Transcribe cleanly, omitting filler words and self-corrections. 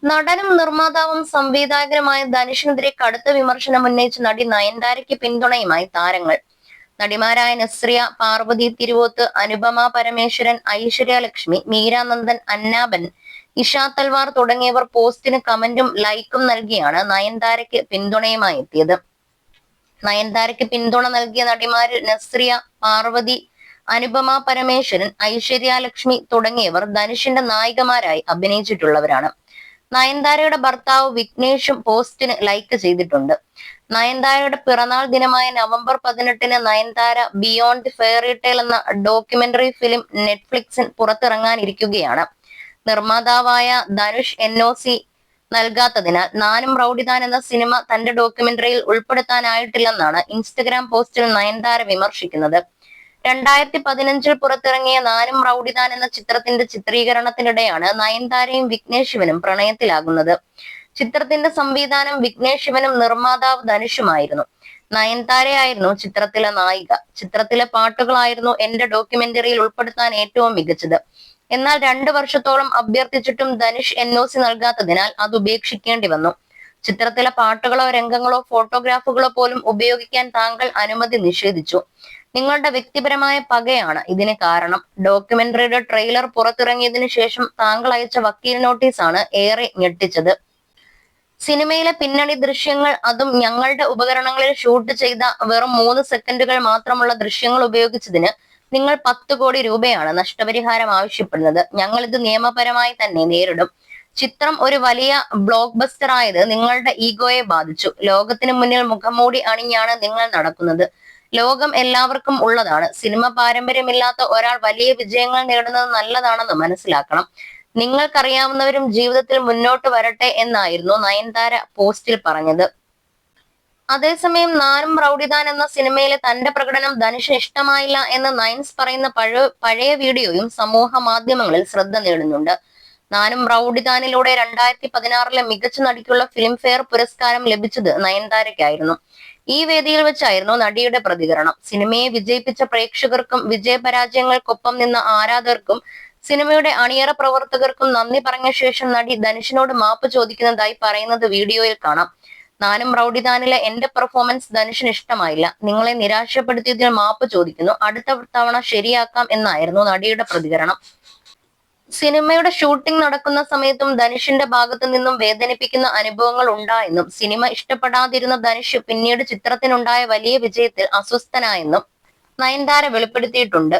നടനും നിർമ്മാതാവും സംവിധായകനുമായ ധനുഷിനെതിരെ കടുത്ത വിമർശനം ഉന്നയിച്ച നടി നയൻതാരയ്ക്ക് പിന്തുണയുമായി താരങ്ങൾ. നടിമാരായ നസ്രിയ, പാർവതി തിരുവോത്ത്, അനുപമ പരമേശ്വരൻ, ഐശ്വര്യ ലക്ഷ്മി, മീരാനന്ദൻ, അന്നാബൻ, ഇഷ തൽവാർ തുടങ്ങിയവർ പോസ്റ്റിന് കമന്റും ലൈക്കും നൽകിയാണ് നയൻതാരയ്ക്ക് പിന്തുണയുമായി എത്തിയത്. നയൻതാരയ്ക്ക് പിന്തുണ നൽകിയ നടിമാരിൽ നസ്രിയ, പാർവതി, അനുപമ പരമേശ്വരൻ, ഐശ്വര്യ ലക്ഷ്മി തുടങ്ങിയവർ ധനുഷിന്റെ നായികമാരായി അഭിനയിച്ചിട്ടുള്ളവരാണ്. നയൻതാരയുടെ ഭർത്താവ് വിഘ്നേഷും പോസ്റ്റിന് ലൈക്ക് ചെയ്തിട്ടുണ്ട്. നയൻതാരയുടെ പിറന്നാൾ ദിനമായ November 18-ന് Nayanthara beyond fairy tale എന്ന ഡോക്യുമെന്ററി ഫിലിം നെറ്റ്ഫ്ലിക്സിൽ പുറത്തിറങ്ങാനിരിക്കുകയാണ്. നിർമ്മാതാവായ ധനുഷ് NOC നൽകാത്തതിനാൽ നാനും റൌഡിതാൻ എന്ന സിനിമ തന്റെ ഡോക്യുമെന്ററിയിൽ ഉൾപ്പെടുത്താനായിട്ടില്ലെന്നാണ് ഇൻസ്റ്റഗ്രാം പോസ്റ്റിൽ നയൻതാര വിമർശിക്കുന്നത്. 2015 പുറത്തിറങ്ങിയ നാനും റൌഡിതാൻ എന്ന ചിത്രത്തിന്റെ ചിത്രീകരണത്തിനിടെയാണ് നയൻതാരയും വിഘ്നേഷ് ശിവനും പ്രണയത്തിലാകുന്നത്. ചിത്രത്തിന്റെ സംവിധാനം വിഘ്നേഷ് ശിവനും നിർമ്മാതാവ് ധനുഷുമായിരുന്നു. നയൻതാരയായിരുന്നു ചിത്രത്തിലെ നായിക. ചിത്രത്തിലെ പാട്ടുകളായിരുന്നു എന്റെ ഡോക്യുമെന്ററിയിൽ ഉൾപ്പെടുത്താൻ ഏറ്റവും മികച്ചത്. എന്നാൽ 2 വർഷത്തോളം അഭ്യർത്ഥിച്ചിട്ടും ധനുഷ് NOC നൽകാത്തതിനാൽ അത് ഉപേക്ഷിക്കേണ്ടി വന്നു. ചിത്രത്തിലെ പാട്ടുകളോ രംഗങ്ങളോ ഫോട്ടോഗ്രാഫുകളോ പോലും ഉപയോഗിക്കാൻ താങ്കൾ അനുമതി നിഷേധിച്ചു. നിങ്ങളുടെ വ്യക്തിപരമായ പകയാണ് ഇതിന് കാരണം. ഡോക്യുമെന്ററിയുടെ ട്രെയിലർ പുറത്തിറങ്ങിയതിനു ശേഷം താങ്കൾ അയച്ച വക്കീൽ നോട്ടീസാണ് ഏറെ ഞെട്ടിച്ചത്. സിനിമയിലെ പിന്നണി ദൃശ്യങ്ങൾ, അതും ഞങ്ങളുടെ ഉപകരണങ്ങളിൽ ഷൂട്ട് ചെയ്ത വെറും 3 സെക്കൻഡുകൾ മാത്രമുള്ള ദൃശ്യങ്ങൾ ഉപയോഗിച്ചതിന് നിങ്ങൾ 10 കോടി രൂപയാണ് നഷ്ടപരിഹാരം ആവശ്യപ്പെടുന്നത്. ഞങ്ങൾ ഇത് നിയമപരമായി തന്നെ നേരിടും. ചിത്രം ഒരു വലിയ ബ്ലോക്ക് ബസ്റ്റർ ആയത് നിങ്ങളുടെ ഈഗോയെ ബാധിച്ചു. ലോകത്തിന് മുന്നിൽ മുഖംമൂടി അണിഞ്ഞാണ് നിങ്ങൾ നടക്കുന്നത്. ലോകം എല്ലാവർക്കും ഉള്ളതാണ്. സിനിമ പാരമ്പര്യമില്ലാത്ത ഒരാൾ വലിയ വിജയങ്ങൾ നേടുന്നത് നല്ലതാണെന്ന് മനസ്സിലാക്കണം. നിങ്ങൾക്കറിയാവുന്നവരും ജീവിതത്തിൽ മുന്നോട്ട് വരട്ടെ എന്നായിരുന്നു നയൻതാര പോസ്റ്റിൽ പറഞ്ഞത്. അതേസമയം നാനും റൌഡിതാൻ എന്ന സിനിമയിലെ തന്റെ പ്രകടനം ധനുഷിന് ഇഷ്ടമായില്ല എന്ന് നയൻസ് പറയുന്ന പഴയ വീഡിയോയും സമൂഹ മാധ്യമങ്ങളിൽ ശ്രദ്ധ നേടുന്നുണ്ട്. നാനും റൌഡിതാനിലൂടെ 2016 മികച്ച നടിക്കുള്ള ഫിലിംഫെയർ പുരസ്കാരം ലഭിച്ചത് നയൻതാരയ്ക്കായിരുന്നു. ഈ വേദിയിൽ വെച്ചായിരുന്നു നടിയുടെ പ്രതികരണം. സിനിമയെ വിജയിപ്പിച്ച പ്രേക്ഷകർക്കും വിജയപരാജയങ്ങൾക്കൊപ്പം നിന്ന ആരാധകർക്കും സിനിമയുടെ അണിയറ പ്രവർത്തകർക്കും നന്ദി പറഞ്ഞ ശേഷം നടി ധനുഷിനോട് മാപ്പ് ചോദിക്കുന്നതായി പറയുന്നത് വീഡിയോയിൽ കാണാം. നാനും റൌഡിതാനിലെ എന്റെ പെർഫോമൻസ് ധനുഷിന് ഇഷ്ടമായില്ല. നിങ്ങളെ നിരാശപ്പെടുത്തിയതിൽ മാപ്പ് ചോദിക്കുന്നു. അടുത്ത തവണ ശരിയാക്കാം എന്നായിരുന്നു നടിയുടെ പ്രതികരണം. സിനിമയുടെ ഷൂട്ടിംഗ് നടക്കുന്ന സമയത്തും ധനുഷിന്റെ ഭാഗത്തു നിന്നും വേദനിപ്പിക്കുന്ന അനുഭവങ്ങൾ ഉണ്ടായെന്നും സിനിമ ഇഷ്ടപ്പെടാതിരുന്ന ധനുഷ് പിന്നീട് ചിത്രത്തിനുണ്ടായ വലിയ വിജയത്തിൽ അസ്വസ്ഥനായെന്നും നയൻതാര വെളിപ്പെടുത്തിയിട്ടുണ്ട്.